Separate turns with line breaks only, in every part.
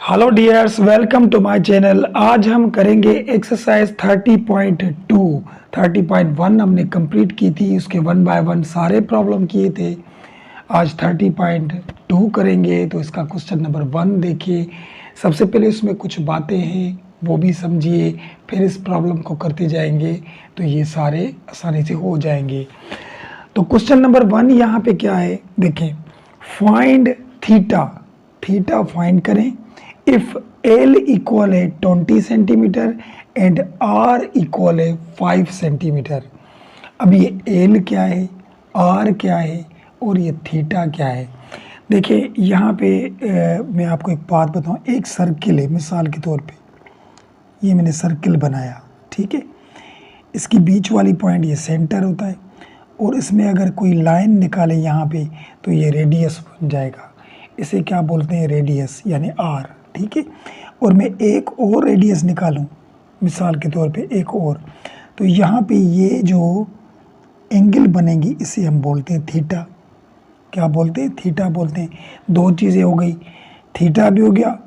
Hello dears, welcome to my channel. आज हम करेंगे एक्सरसाइज 30.2। 30.1 हमने कंप्लीट की थी, उसके वन बाय वन सारे प्रॉब्लम किए थे। आज 30.2 करेंगे। तो इसका क्वेश्चन नंबर 1 देखिए। सबसे पहले इसमें कुछ बातें हैं वो भी समझिए, फिर इस प्रॉब्लम को करते जाएंगे तो ये सारे आसानी से हो जाएंगे। तो क्वेश्चन नंबर 1 यहाँ पे क्या है देखें, फाइंड थीटा। थीटा फाइंड करें इफ L इक्वल है 20 सेंटीमीटर एंड R इक्वल है 5 सेंटीमीटर। अब ये L क्या है, R क्या है और ये थीटा क्या है। देखिए यहाँ पे मैं आपको एक बात बताऊँ, एक सर्किल है, मिसाल के तौर पे ये मैंने सर्किल बनाया, ठीक है। इसकी बीच वाली पॉइंट ये सेंटर होता है और इसमें अगर कोई लाइन निकाले यहाँ पे तो ये रेडियस बन जाएगा। इसे क्या बोलते हैं, रेडियस यानी R, ठीक है। और मैं एक और रेडियस निकालूं, मिसाल के तौर पे एक और, तो यहाँ पे ये जो एंगल बनेगी इसे हम बोलते हैं थीटा। क्या बोलते हैं, थीटा बोलते हैं। दो चीज़ें हो गई, थीटा भी हो गया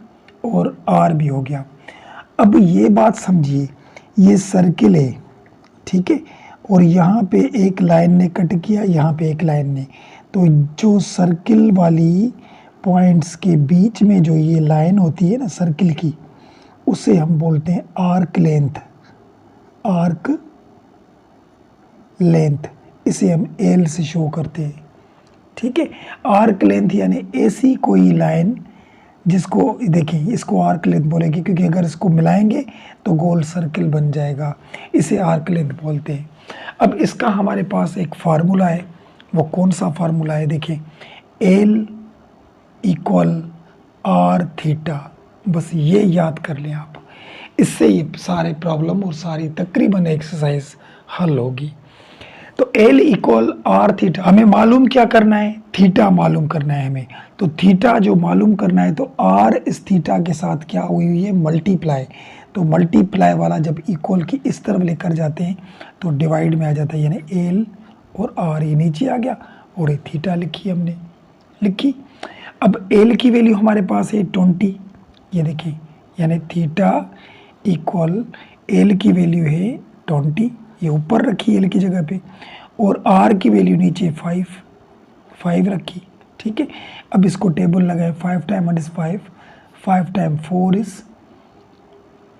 और R भी हो गया। अब ये बात समझिए, ये सर्किल है, ठीक है, और यहाँ पे एक लाइन ने कट किया, यहाँ पे एक लाइन ने, तो जो सर्किल वाली पॉइंट्स के बीच में जो ये लाइन होती है ना सर्किल की, उसे हम बोलते हैं आर्क लेंथ। आर्क लेंथ इसे हम एल से शो करते हैं, ठीक है। आर्क लेंथ यानी ऐसी कोई लाइन जिसको देखिए, इसको आर्क लेंथ बोलेगी क्योंकि अगर इसको मिलाएंगे तो गोल सर्किल बन जाएगा, इसे आर्क लेंथ बोलते हैं। अब इसका हमारे पास एक फार्मूला है, वो कौन सा फार्मूला है देखिए, एल इक्वल आर थीटा। बस ये याद कर लें आप, इससे ये सारे प्रॉब्लम और सारी तकरीबन एक्सरसाइज हल होगी। तो एल इक्वल आर थीटा, हमें मालूम क्या करना है, थीटा मालूम करना है हमें। तो थीटा जो मालूम करना है तो आर इस थीटा के साथ क्या हुई है, मल्टीप्लाई। तो मल्टीप्लाई वाला जब इक्वल की इस तरफ लेकर जाते हैं तो डिवाइड में आ जाता है, यानी एल और आर ये नीचे आ गया और ये थीटा लिखी हमने, लिखी। अब एल की वैल्यू हमारे पास है 20, ये देखिए, यानी थीटा इक्वल एल की वैल्यू है 20, ये ऊपर रखी एल की जगह पे, और आर की वैल्यू नीचे 5 रखी, ठीक है। अब इसको टेबल लगाए, 5 टाइम 1 इज़ 5, 5 टाइम 4 इज़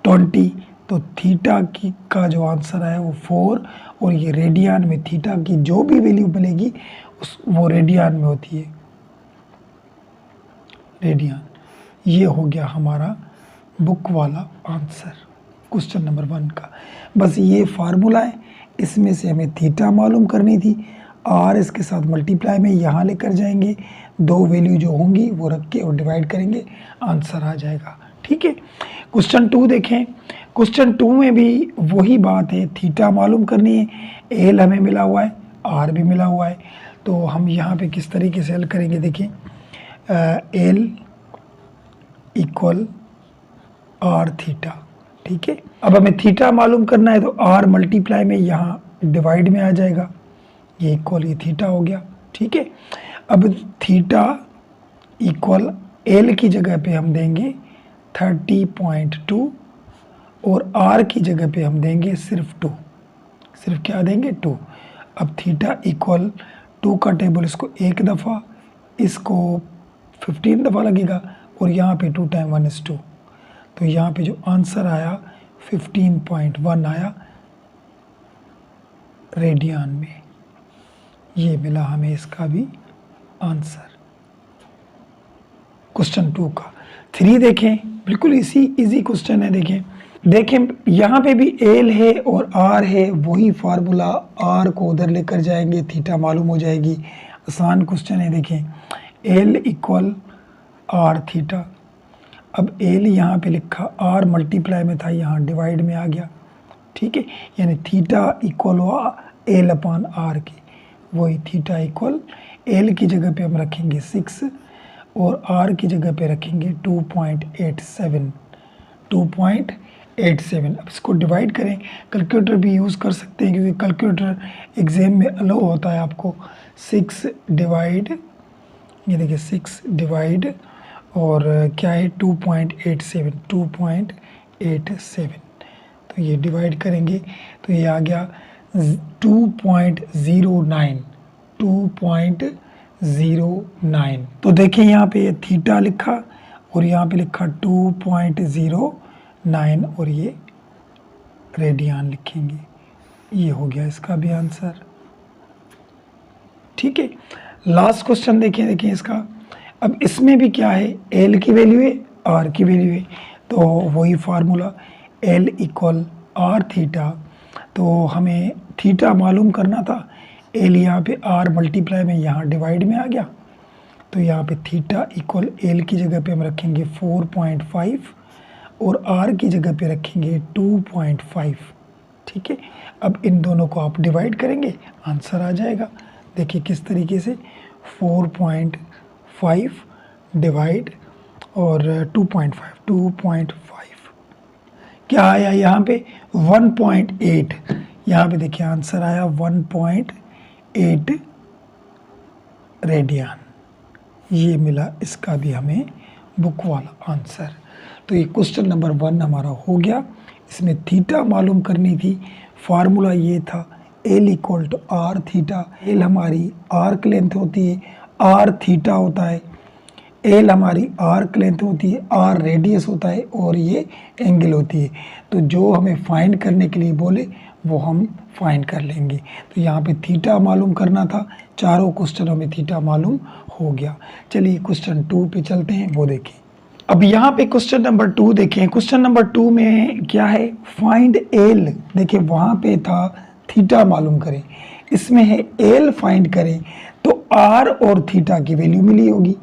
20। तो थीटा की का जो आंसर है वो 4, और ये रेडियन में थीटा की जो भी वैल्यू मिलेगी वो रेडियन में होती है, रेडियन। ये हो गया हमारा बुक वाला आंसर क्वेश्चन नंबर 1 का। बस ये फार्मूला है, इसमें से हमें थीटा मालूम करनी थी, आर इसके साथ मल्टीप्लाई में यहाँ लेकर जाएंगे, दो वैल्यू जो होंगी वो रख के और डिवाइड करेंगे, आंसर आ जाएगा, ठीक है। क्वेश्चन 2 देखें। क्वेश्चन 2 में भी वही बात है, थीटा मालूम करनी है, एल हमें मिला हुआ है, आर भी मिला हुआ है। तो हम यहाँ पे किस तरीके से हल करेंगे देखिए, एल इक्वल आर थीटा, ठीक है। अब हमें थीटा मालूम करना है तो आर मल्टीप्लाई में यहाँ डिवाइड में आ जाएगा, ये इक्वल ये थीटा हो गया, ठीक है। अब थीटा इक्वल एल की जगह पे हम देंगे 30.2 और आर की जगह पे हम देंगे सिर्फ 2, सिर्फ क्या देंगे 2। अब थीटा इक्वल 2 का टेबल इसको एक दफ़ा, इसको 15 दफ़ा लगेगा, और यहाँ पे 2 टाइम 1 इज़ 2। तो यहाँ पे जो आंसर आया 15.1 आया रेडियन में, ये मिला हमें इसका भी आंसर क्वेश्चन 2 का। 3 देखें, बिल्कुल इजी क्वेश्चन है। देखें यहाँ पे भी एल है और आर है, वही फार्मूला, आर को उधर लेकर जाएंगे, थीटा मालूम हो जाएगी। आसान क्वेश्चन है। देखें एल इक्वल आर थीटा, अब एल यहाँ पे लिखा, आर मल्टीप्लाई में था, यहाँ डिवाइड में आ गया, ठीक है। यानी थीटा इक्वल हुआ एल अपॉन आर के, वही थीटा इक्वल एल की जगह पे हम रखेंगे 6 और आर की जगह पे रखेंगे 2.87। अब इसको डिवाइड करें, कैलकुलेटर भी यूज़ कर सकते हैं क्योंकि कैलकुलेटर एग्ज़ाम में अलाउ होता है आपको। 6 डिवाइड, ये देखिए 6 डिवाइड और क्या है 2.87 तो ये डिवाइड करेंगे तो ये आ गया 2.09 तो देखिए यहाँ पे थीटा लिखा और यहाँ पे लिखा 2.09 और ये रेडियन लिखेंगे। ये हो गया इसका भी आंसर। ठीक है, लास्ट क्वेश्चन देखिए इसका। अब इसमें भी क्या है, एल की वैल्यू है, आर की वैल्यू है, तो वही formula L equal R theta. तो हमें थीटा मालूम करना था, एल यहाँ पे आर मल्टीप्लाई में यहाँ डिवाइड में आ गया, तो यहाँ पे थीटा इक्वल एल की जगह पे हम रखेंगे 4.5 और आर की जगह पे रखेंगे 2.5। ठीक है, अब इन दोनों को आप डिवाइड करेंगे, आंसर आ जाएगा। देखिए किस तरीके से 4.5 डिवाइड और 2.5 क्या आया यहाँ पे 1.8। यहाँ पे देखिए आंसर आया 1.8 रेडियन। ये मिला इसका भी हमें बुक वाला आंसर। तो ये क्वेश्चन नंबर 1 हमारा हो गया। इसमें थीटा मालूम करनी थी, फार्मूला ये था L equal to R theta. L हमारी आर्क लेंथ होती है, आर थीटा होता है, एल हमारी आर्क लेंथ होती है, आर रेडियस होता है और ये एंगल होती है। तो जो हमें फाइंड करने के लिए बोले वो हम फाइंड कर लेंगे। तो यहाँ पे थीटा मालूम करना था, चारों क्वेश्चनों में थीटा मालूम हो गया। चलिए क्वेश्चन 2 पे चलते हैं, वो देखें। अब यहाँ पे क्वेश्चन नंबर 2 देखें। क्वेश्चन नंबर 2 में क्या है, फाइंड एल। देखिए वहाँ पे था थीटा मालूम करें, इसमें है एल फाइंड करें। तो आर और थीटा की वैल्यू मिली होगी,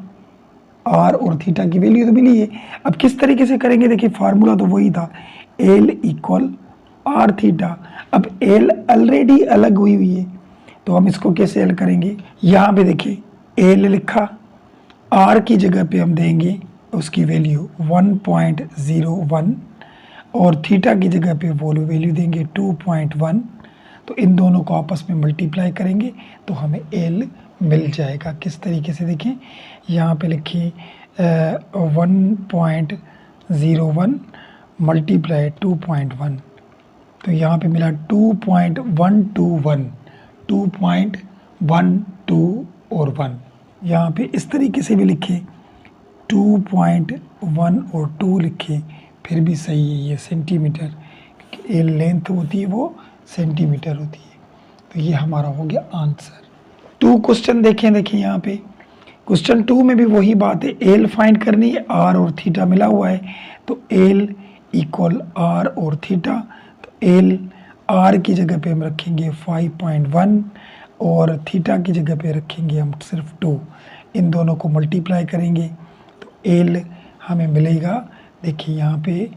आर और थीटा की वैल्यू तो मिली है। अब किस तरीके से करेंगे, देखिए फार्मूला तो वही था एल इक्वल आर थीटा। अब एल ऑलरेडी अलग हुई है तो हम इसको कैसे एल करेंगे। यहाँ पे देखिए एल लिखा, आर की जगह पे हम देंगे उसकी वैल्यू 1.01 और थीटा की जगह पे वैल्यू देंगे 2.1। तो इन दोनों को आपस में मल्टीप्लाई करेंगे तो हमें एल मिल जाएगा। किस तरीके से देखें, यहाँ पे लिखिए 1.01 मल्टीप्लाई 2.1, तो यहाँ पे मिला 2.1 और 1। यहाँ पे इस तरीके से भी लिखे 2.1 और 2 लिखे फिर भी सही है, ये सेंटीमीटर, क्योंकि एल लेंथ होती है वो सेंटीमीटर होती है। तो ये हमारा हो गया आंसर। 2 क्वेश्चन देखिए यहाँ पे क्वेश्चन 2 में भी वही बात है, एल फाइंड करनी है, आर और थीटा मिला हुआ है। तो एल इक्वल आर और थीटा, तो एल आर की जगह पे हम रखेंगे 5.1 और थीटा की जगह पे रखेंगे हम सिर्फ 2। इन दोनों को मल्टीप्लाई करेंगे तो एल हमें मिलेगा। देखिए यहाँ पे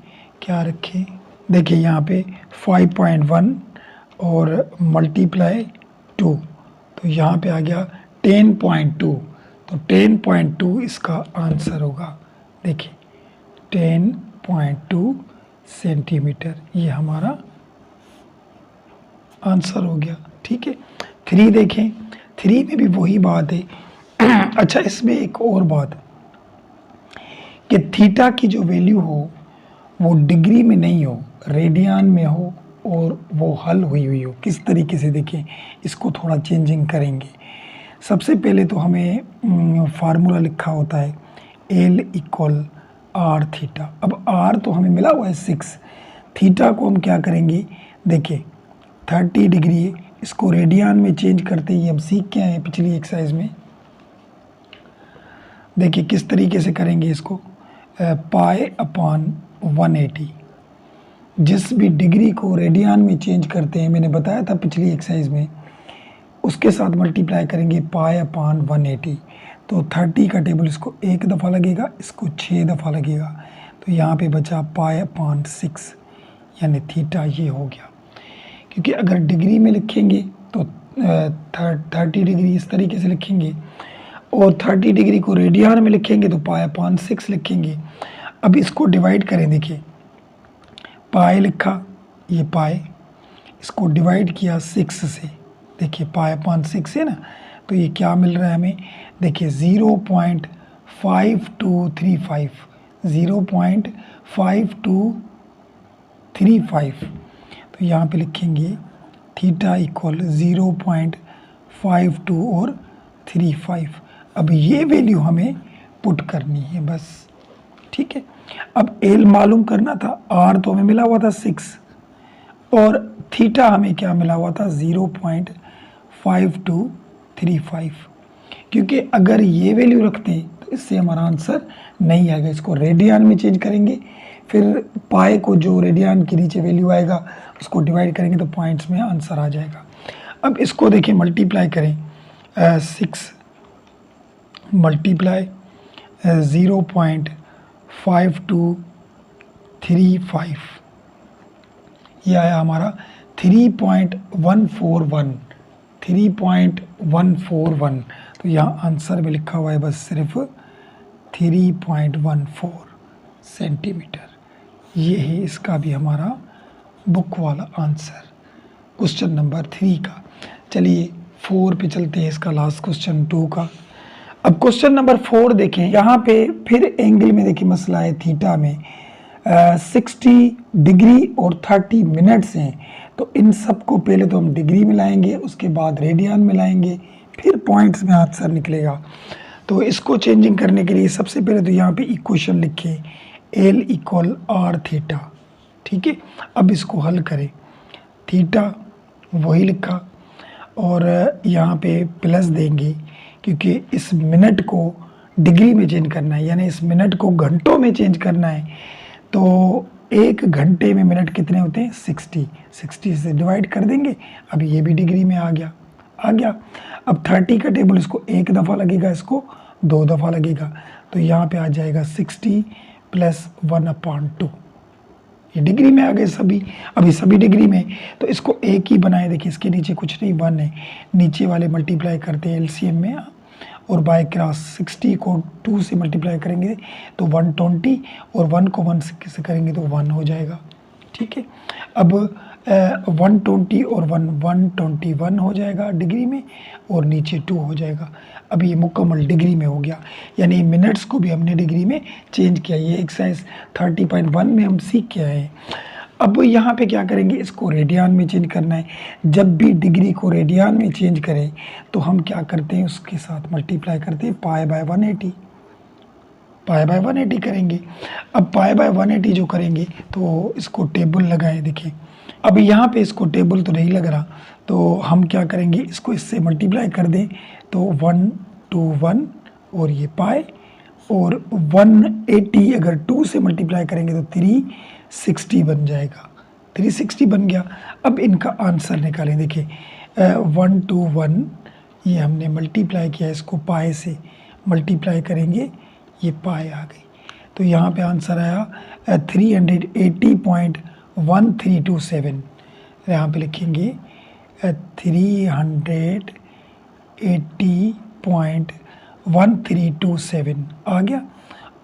क्या रखें, देखिए यहाँ पे 5.1 और मल्टीप्लाई 2, तो यहाँ पे आ गया 10.2। तो 10.2 इसका आंसर होगा। देखिए 10.2 सेंटीमीटर ये हमारा आंसर हो गया। ठीक है, 3 देखें, 3 में भी वही बात है। अच्छा, इसमें एक और बात कि थीटा की जो वैल्यू हो वो डिग्री में नहीं हो, रेडियन में हो और वो हल हुई हो। किस तरीके से देखें, इसको थोड़ा चेंजिंग करेंगे। सबसे पहले तो हमें फार्मूला लिखा होता है एल इक्वल आर थीटा। अब आर तो हमें मिला हुआ है 6, थीटा को हम क्या करेंगे, देखिए 30 डिग्री है, इसको रेडियन में चेंज करते ही हम सीख के आए हैं पिछली एक्सरसाइज में। देखिए किस तरीके से करेंगे इसको, पाई अपॉन 180। जिस भी डिग्री को रेडियन में चेंज करते हैं, मैंने बताया था पिछली एक्सरसाइज में, उसके साथ मल्टीप्लाई करेंगे पाई अपॉन 180। तो 30 का टेबल इसको 1 दफ़ा लगेगा, इसको 6 दफ़ा लगेगा, तो यहाँ पे बचा पाई अपॉन 6 यानी थीटा ये हो गया। क्योंकि अगर डिग्री में लिखेंगे तो 30 डिग्री इस तरीके से लिखेंगे और 30 डिग्री को रेडियन में लिखेंगे तो पाई अपॉन 6 लिखेंगे। अब इसको डिवाइड करें, देखिए पाई लिखा, ये पाई, इसको डिवाइड किया 6 से, देखिए पाई अपॉन 6 है ना, तो ये क्या मिल रहा है हमें, देखिए 0.5235, 0.5235। तो यहाँ पे लिखेंगे थीटा इक्वल 0.52 और 35। अब ये वैल्यू हमें पुट करनी है बस, ठीक है। अब एल मालूम करना था, आर तो हमें मिला हुआ था 6 और थीटा हमें क्या मिला हुआ था 0.5235। क्योंकि अगर ये वैल्यू रखते हैं तो इससे हमारा आंसर नहीं आएगा। इसको रेडियन में चेंज करेंगे, फिर पाए को जो रेडियन के नीचे वैल्यू आएगा उसको डिवाइड करेंगे तो पॉइंट्स में आंसर आ जाएगा। अब इसको देखिए मल्टीप्लाई करें, 6 मल्टीप्लाई 0.5235, ये आया हमारा 3.141। तो यहाँ आंसर में लिखा हुआ है बस सिर्फ 3.14 सेंटीमीटर। ये है इसका भी हमारा बुक वाला आंसर क्वेश्चन नंबर 3 का। चलिए 4 पे चलते हैं, इसका लास्ट क्वेश्चन 2 का। अब क्वेश्चन नंबर 4 देखें, यहाँ पे फिर एंगल में देखिए मसला है, थीटा में 60 डिग्री और 30 मिनट्स हैं। तो इन सब को पहले तो हम डिग्री में लाएंगे, उसके बाद रेडियन में लाएंगे, फिर पॉइंट्स में आंसर निकलेगा। तो इसको चेंजिंग करने के लिए सबसे पहले तो यहाँ पे इक्वेशन लिखें, एल इक्वल आर थीटा, ठीक है। अब इसको हल करें, थीटा वही लिखा और यहाँ पे प्लस देंगे क्योंकि इस मिनट को डिग्री में चेंज करना है, यानी इस मिनट को घंटों में चेंज करना है। तो 1 घंटे में मिनट कितने होते हैं 60 से डिवाइड कर देंगे। अब ये भी डिग्री में आ गया। अब 30 का टेबल, इसको 1 दफ़ा लगेगा, इसको 2 दफ़ा लगेगा। तो यहाँ पे आ जाएगा 60 + 1/2। ये डिग्री में आ गए सभी, अभी सभी डिग्री में। तो इसको एक ही बनाए, देखिए इसके नीचे कुछ नहीं, 1 है, नीचे वाले मल्टीप्लाई करते हैं एलसीएम में और बाय क्रॉस 60 को 2 से मल्टीप्लाई करेंगे तो 120 और 1 को 1 से करेंगे तो 1 हो जाएगा, ठीक है। अब 120 और 121 हो जाएगा डिग्री में और नीचे 2 हो जाएगा। अब ये मुकम्मल डिग्री में हो गया, यानी मिनट्स को भी हमने डिग्री में चेंज किया। ये एक्सरसाइज 30.1 में हम सीख के आए हैं। अब यहाँ पे क्या करेंगे, इसको रेडियन में चेंज करना है। जब भी डिग्री को रेडियन में चेंज करें तो हम क्या करते हैं, उसके साथ मल्टीप्लाई करते हैं π/180, π/180 करेंगे। अब π/180 जो करेंगे तो इसको टेबल लगाएं, देखिए अब यहाँ पे इसको टेबल तो नहीं लग रहा, तो हम क्या करेंगे, इसको इससे मल्टीप्लाई कर दें तो 1 to 1 और ये पाए, और 180 अगर 2 से मल्टीप्लाई करेंगे तो 360 बन जाएगा, 360 बन गया। अब इनका आंसर निकालें, देखिए 1 to 1 ये हमने मल्टीप्लाई किया, इसको पाए से मल्टीप्लाई करेंगे, ये पाए आ गई। तो यहाँ पे आंसर आया 380.1327। यहाँ पे लिखेंगे 380.1327 आ गया,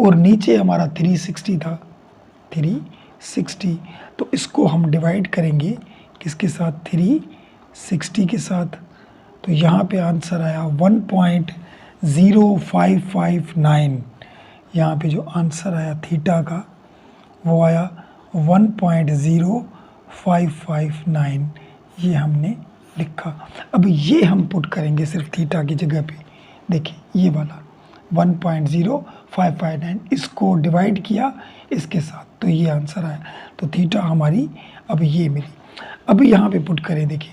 और नीचे हमारा 360 था, 360। तो इसको हम डिवाइड करेंगे किसके साथ, 360 के साथ। तो यहाँ पे आंसर आया 1.0559। यहाँ पे जो आंसर आया थीटा का वो आया 1.0559, ये हमने लिखा। अब ये हम पुट करेंगे सिर्फ थीटा की जगह पे, देखिए ये वाला 1.0559, इसको डिवाइड किया इसके साथ तो ये आंसर आया। तो थीटा हमारी अब ये मिली। अब यहाँ पे पुट करें, देखिए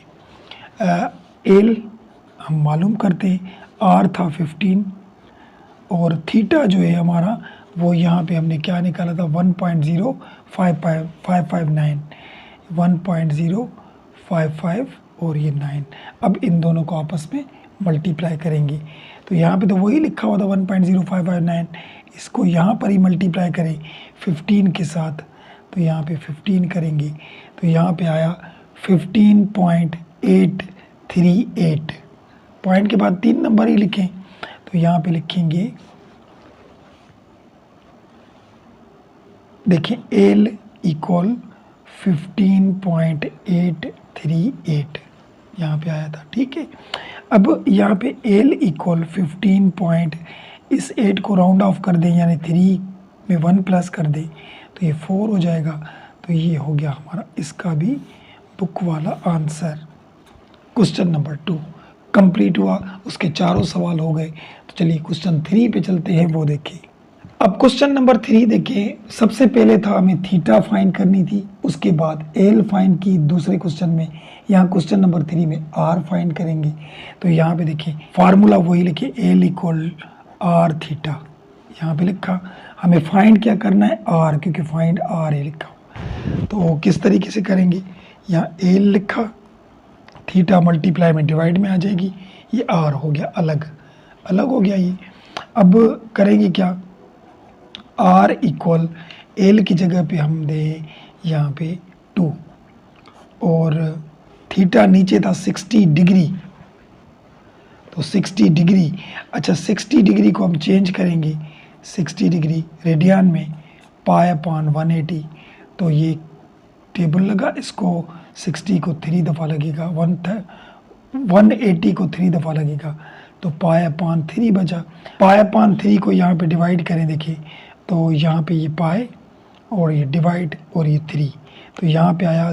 एल हम मालूम करते हैं, आर था 15 और थीटा जो है हमारा वो यहाँ पे हमने क्या निकाला था 1.0559, 1.055 और ये 9। अब इन दोनों को आपस में मल्टीप्लाई करेंगे तो यहाँ पे तो वही लिखा हुआ था 1.0559, इसको यहाँ पर ही मल्टीप्लाई करें 15 के साथ। तो यहाँ पे 15 करेंगे तो यहाँ पे आया 15.838। पॉइंट के बाद 3 नंबर ही लिखें, तो यहाँ पे लिखेंगे, देखिए एल इक्वल 15.838 यहाँ पे आया था, ठीक है। अब यहाँ पे एल इक्वल 15.838 इस 8 को राउंड ऑफ कर दें यानी 3 में 1 प्लस कर दें तो ये 4 हो जाएगा। तो ये हो गया हमारा इसका भी बुक वाला आंसर। क्वेश्चन नंबर 2 कंप्लीट हुआ, उसके चारों सवाल हो गए। तो चलिए क्वेश्चन 3 पे चलते हैं, वो देखें। अब क्वेश्चन नंबर 3 देखें। सबसे पहले था हमें थीटा फाइंड करनी थी, उसके बाद एल फाइंड की दूसरे क्वेश्चन में। यहाँ क्वेश्चन नंबर 3 में आर फाइंड करेंगे। तो यहाँ पे देखिए फार्मूला वही लिखे, एल इक्वल आर थीटा। यहाँ पे लिखा हमें फाइंड क्या करना है, आर, क्योंकि फाइंड आर है लिखा। तो किस तरीके से करेंगे, यहाँ एल लिखा, थीटा मल्टीप्लाई में डिवाइड में आ जाएगी, ये आर हो गया अलग, अलग हो गया ये। अब करेंगे क्या, आर इक्वल एल की जगह पे हम दे यहाँ पे 2 और थीटा नीचे था 60 डिग्री, तो 60 डिग्री, अच्छा 60 डिग्री को हम चेंज करेंगे 60 डिग्री रेडियन में, पाई अपॉन 180। तो ये टेबल लगा, इसको 60 को 3 दफ़ा लगेगा, 180 को 3 दफ़ा लगेगा, तो पाई अपॉन 3 बचा। पाई अपॉन 3 को यहाँ पे डिवाइड करें, देखिए तो यहाँ पे ये पाई और ये डिवाइड और ये 3, तो यहाँ पे आया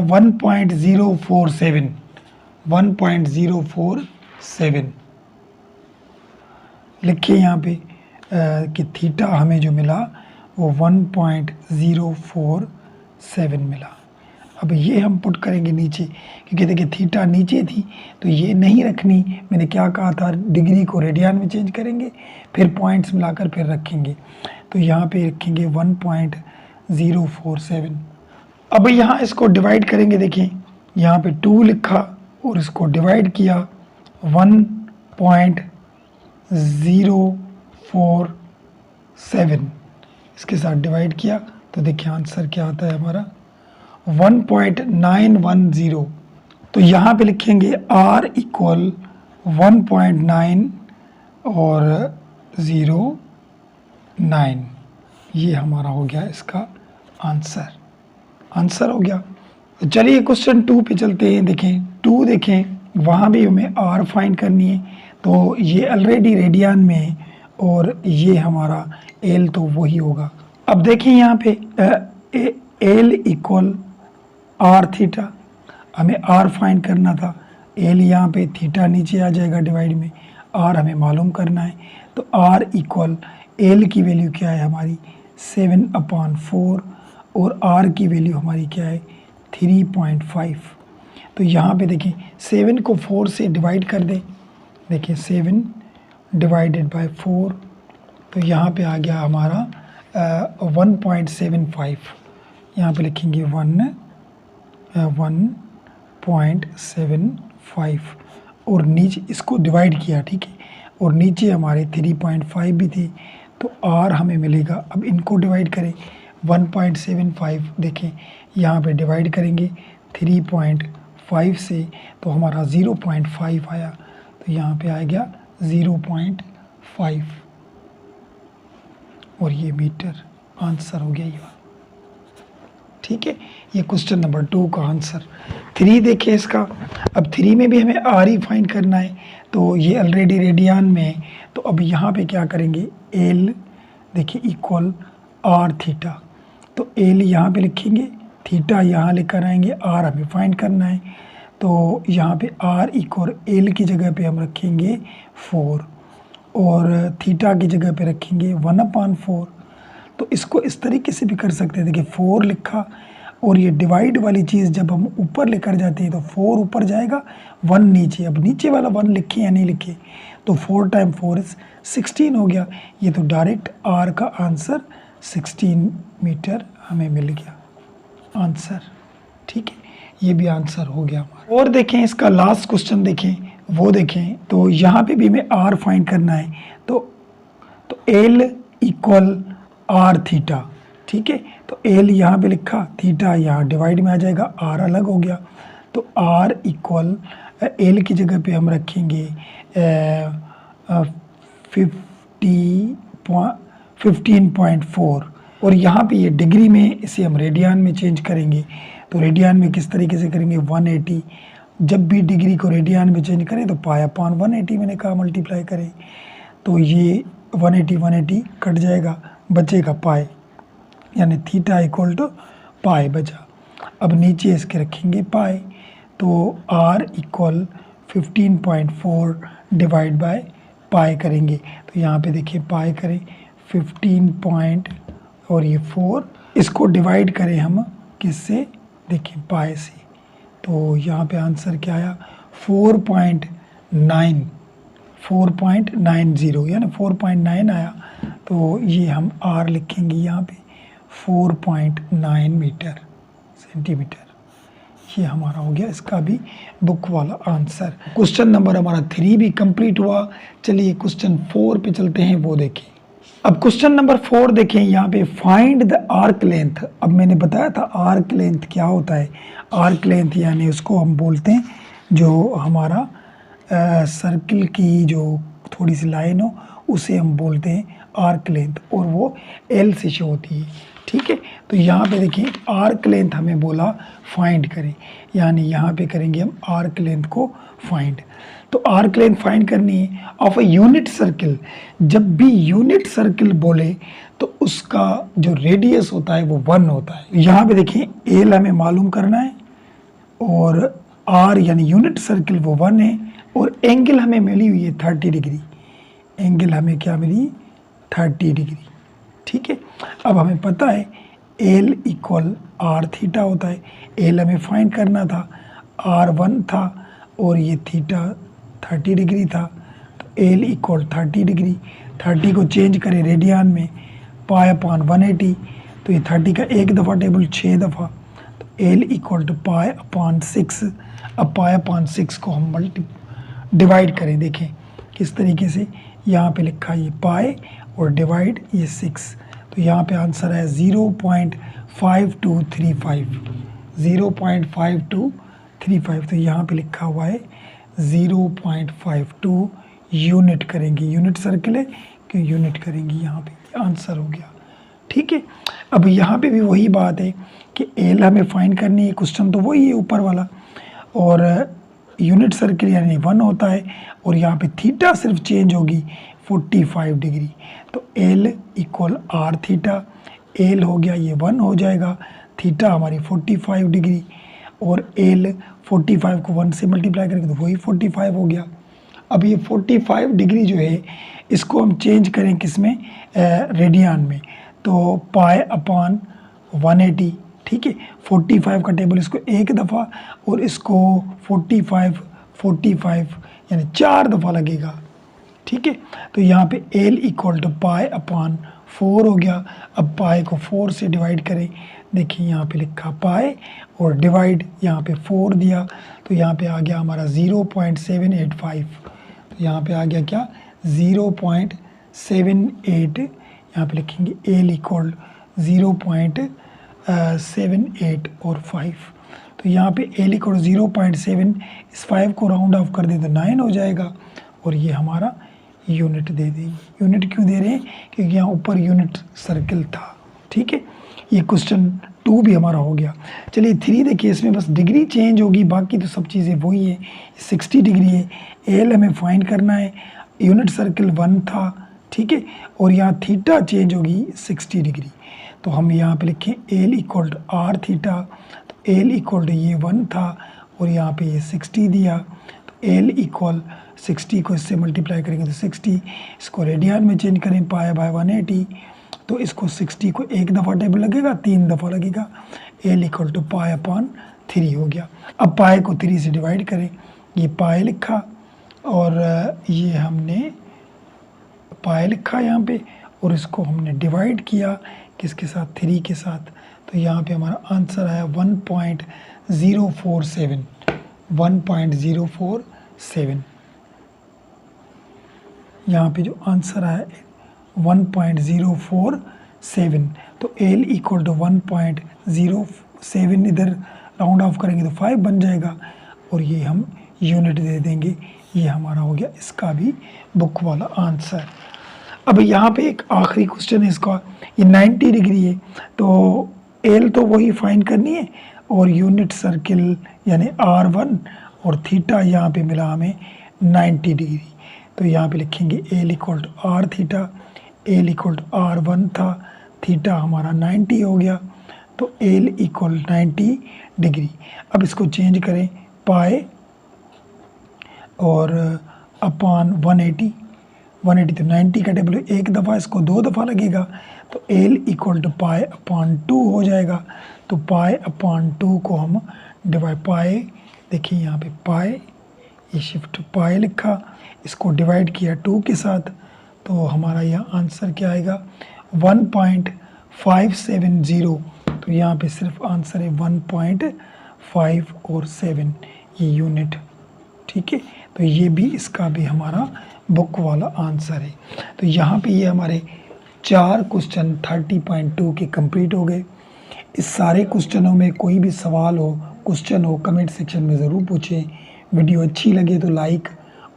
1.047, 1.047 लिखिए यहाँ पे कि थीटा हमें जो मिला वो 1.047 मिला। अब ये हम पुट करेंगे नीचे, क्योंकि देखिए थीटा नीचे थी तो ये नहीं रखनी, मैंने क्या कहा था, डिग्री को रेडियन में चेंज करेंगे, फिर पॉइंट्स मिलाकर फिर रखेंगे। तो यहाँ पे रखेंगे 1.047। अब यहाँ इसको डिवाइड करेंगे, देखिए यहाँ पे 2 लिखा और इसको डिवाइड किया 1.047, इसके साथ डिवाइड किया तो देखिए आंसर क्या आता है हमारा 1.910। तो यहाँ पे लिखेंगे R इक्वल 1.9 और 0.9, ये हमारा हो गया इसका आंसर हो गया। तो चलिए क्वेश्चन 2 पे चलते हैं। देखें 2 देखें, वहाँ भी हमें R फाइंड करनी है, तो ये ऑलरेडी रेडियन में है और ये हमारा L तो वही होगा। अब देखिए यहाँ पे L इक्वल आर थीटा, हमें आर फाइंड करना था, एल यहाँ पे, थीटा नीचे आ जाएगा डिवाइड में, आर हमें मालूम करना है। तो आर इक्वल एल की वैल्यू क्या है हमारी 7/4 और आर की वैल्यू हमारी क्या है 3.5। तो यहाँ पे देखिए 7 को 4 से डिवाइड कर दें, देखिए 7 डिवाइडेड बाय 4, तो यहाँ पे आ गया हमारा 1.75। यहाँ पे लिखेंगे 1.75 और नीचे इसको डिवाइड किया, ठीक है, और नीचे हमारे 3.5 भी थे, तो आर हमें मिलेगा। अब इनको डिवाइड करें 1.75, देखें यहाँ पे डिवाइड करेंगे 3.5 से तो हमारा 0.5 आया, तो यहाँ पे आ गया 0.5 और ये मीटर आंसर हो गया ये, ठीक है। ये क्वेश्चन नंबर 2 का आंसर। 3 देखिए इसका, अब 3 में भी हमें आर ही फाइंड करना है, तो ये ऑलरेडी रेडियन में है, तो अब यहाँ पे क्या करेंगे, एल देखिए इक्वल आर थीटा, तो एल यहाँ पे लिखेंगे, थीटा यहाँ लेकर आएंगे, आर हमें फाइंड करना है, तो यहाँ पे आर इक्वल एल की जगह पे हम रखेंगे 4 और थीटा की जगह पे रखेंगे 1/4। तो इसको इस तरीके से भी कर सकते हैं, देखिए 4 लिखा और ये डिवाइड वाली चीज़ जब हम ऊपर लेकर जाते हैं तो 4 ऊपर जाएगा, 1 नीचे। अब नीचे वाला 1 लिखे या नहीं लिखे, तो 4 × 4 = 16 हो गया। ये तो डायरेक्ट आर का आंसर 16 मीटर हमें मिल गया आंसर, ठीक है, ये भी आंसर हो गया। और देखें इसका लास्ट क्वेश्चन देखें, वो देखें, तो यहाँ पे भी हमें आर फाइंड करना है, तो एल इक्वल आर थीटा, ठीक है, तो एल यहाँ पे लिखा, थीटा यहाँ डिवाइड में आ जाएगा, आर अलग हो गया, तो आर इक्वल एल की जगह पे हम रखेंगे 15.4 और यहाँ पे ये डिग्री में, इसे हम रेडियन में चेंज करेंगे, तो रेडियन में किस तरीके से करेंगे 180 जब भी डिग्री को रेडियन में चेंज करें तो पाई अपॉन 180 मैंने कहा मल्टीप्लाई करें, तो ये 180 कट जाएगा, बचेगा पाई, यानी थीटा इक्वल टू पाई बचा। अब नीचे इसके रखेंगे पाई, तो r equal 15.4 divide by pi करेंगे, तो यहाँ पे देखिए पाई करें 15 पॉइंट और ये 4, इसको डिवाइड करें हम किससे, देखिए पाई से, तो यहाँ पे आंसर क्या आया 4.90 यानी 4.9 आया। तो ये हम r लिखेंगे यहाँ पे 4.9 मीटर सेंटीमीटर, ये हमारा हो गया इसका भी बुक वाला आंसर। क्वेश्चन नंबर हमारा 3 भी कंप्लीट हुआ। चलिए क्वेश्चन 4 पे चलते हैं, वो देखें। अब क्वेश्चन नंबर 4 देखें, यहाँ पे फाइंड द आर्क लेंथ। अब मैंने बताया था आर्क लेंथ क्या होता है। आर्क लेंथ यानी उसको हम बोलते हैं जो हमारा सर्किल की जो थोड़ी सी लाइन हो उसे हम बोलते हैं आर्क लेंथ, और वो एल से शो होती है, ठीक है। तो यहाँ पे देखिए आर्क लेंथ हमें बोला फाइंड करें, यानी यहाँ पे करेंगे हम आर्क लेंथ को फाइंड। तो आर्क लेंथ फाइंड करनी है ऑफ अ यूनिट सर्किल। जब भी यूनिट सर्किल बोले तो उसका जो रेडियस होता है वो 1 होता है। यहाँ पे देखिए एल हमें मालूम करना है और आर यानी यूनिट सर्किल वो 1 है, और एंगल हमें मिली हुई है 30 डिग्री। एंगल हमें क्या मिली, 30 डिग्री, ठीक है। अब हमें पता है एल इक्वल आर थीटा होता है। एल हमें फाइंड करना था, आर 1 था और ये थीटा 30 डिग्री था, तो एल इक्वल 30 डिग्री। 30 को चेंज करें रेडियन में, पाई अपॉन 180, तो ये 30 का एक दफ़ा टेबल 6 दफ़ा, तो L equal to pi upon 6। अब पाई अपॉन 6 को हम डिवाइड करें, देखें किस तरीके से, यहाँ पे लिखा ये पाई और डिवाइड ये 6, तो यहाँ पे आंसर है 0.5235, 0.5235, तो यहाँ पे लिखा हुआ है 0.52 यूनिट करेंगे, यूनिट सर्किल है कि यूनिट करेंगे, यहाँ पे आंसर हो गया, ठीक है। अब यहाँ पे भी वही बात है कि एल हमें फाइंड करनी है, क्वेश्चन तो वही है ऊपर वाला, और यूनिट सर्किल यानी 1 होता है, और यहाँ पे थीटा सिर्फ चेंज होगी 45 डिग्री, तो L equal R theta, L हो गया ये 1 हो जाएगा, थीटा हमारी 45 डिग्री, और एल 45 को 1 से मल्टीप्लाई करेंगे तो वही 45 हो गया। अब ये 45 डिग्री जो है इसको हम चेंज करें किस में, रेडियन में, तो पाई अपॉन 180, ठीक है। 45 का टेबल इसको एक दफ़ा और इसको 45 यानी 4 दफ़ा लगेगा, ठीक है। तो यहाँ पे L equal to pi upon 4 हो गया। अब पाई को 4 से डिवाइड करें, देखिए यहाँ पे लिखा पाई और डिवाइड यहाँ पे 4 दिया, तो यहाँ पे आ गया हमारा 0.785, तो यहाँ पे आ गया क्या 0.78, यहाँ पे लिखेंगे एल इक्वल 0.78 और 5, तो यहाँ पे एल इक्वल 0.7, इस 5 को राउंड ऑफ कर दे तो 9 हो जाएगा, और ये हमारा यूनिट दे देंगे। यूनिट क्यों दे रहे हैं, क्योंकि यहाँ ऊपर यूनिट सर्किल था, ठीक है। ये क्वेश्चन 2 भी हमारा हो गया। चलिए 3 देखिए, इसमें बस डिग्री चेंज होगी, बाकी तो सब चीज़ें वही है। 60 डिग्री है, एल हमें फाइंड करना है, यूनिट सर्किल 1 था, ठीक है, और यहाँ थीटा चेंज होगी 60 डिग्री, तो हम यहाँ पे लिखें L equal to R theta, तो एल इक्वल टू ये 1 था और यहाँ पे ये 60 दिया, तो एल इक्वल 60 को इससे मल्टीप्लाई करेंगे तो 60, इसको रेडियन में चेंज करें पाई बाय 180, तो इसको 60 को एक दफ़ा टेबल लगेगा, 3 दफ़ा लगेगा, L equal to pi upon 3 हो गया। अब पाई को 3 से डिवाइड करें, ये पाई लिखा और ये हमने पाई लिखा यहाँ पे, और इसको हमने डिवाइड किया किसके साथ, 3 के साथ, तो यहाँ पे हमारा आंसर आया 1.047, 1.047, यहाँ पे जो आंसर आया 1.047, तो एल इक्वल टू 1.07, इधर राउंड ऑफ करेंगे तो 5 बन जाएगा, और ये हम यूनिट दे देंगे, ये हमारा हो गया इसका भी बुक वाला आंसर। अब यहाँ पे एक आखिरी क्वेश्चन है इसका, ये 90 डिग्री है, तो एल तो वही फाइंड करनी है, और यूनिट सर्किल यानी R1 और थीटा यहाँ पे मिला हमें 90 डिग्री। तो यहाँ पे लिखेंगे L equal to R theta, L equal to R one था, थीटा हमारा 90 हो गया, तो एल इक्वल 90 डिग्री। अब इसको चेंज करें पाए और अपान 180, 180 तो 90 का टेबल एक दफ़ा, इसको 2 दफ़ा लगेगा, तो एल इक्वल टू पाए अपान 2 हो जाएगा। तो पाए अपान 2 को हम डिवाइड, पाए देखिए यहाँ पे पाए, ये शिफ्ट पाए लिखा, इसको डिवाइड किया 2 के साथ, तो हमारा यहाँ आंसर क्या आएगा 1.570। तो यहाँ पे सिर्फ आंसर है 1.5 और 7 ये यूनिट, ठीक है। तो ये भी इसका भी हमारा बुक वाला आंसर है। तो यहाँ पे ये हमारे 4 क्वेश्चन 30.2 के कंप्लीट हो गए। इस सारे क्वेश्चनों में कोई भी सवाल हो, क्वेश्चन हो, कमेंट सेक्शन में ज़रूर पूछें। वीडियो अच्छी लगे तो लाइक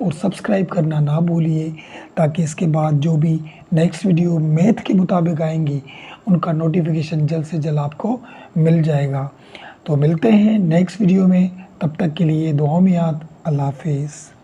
और सब्सक्राइब करना ना भूलिए, ताकि इसके बाद जो भी नेक्स्ट वीडियो मैथ के मुताबिक आएंगी उनका नोटिफिकेशन जल्द से जल्द आपको मिल जाएगा। तो मिलते हैं नेक्स्ट वीडियो में, तब तक के लिए दुआ में याद। अल्लाह हाफिज़।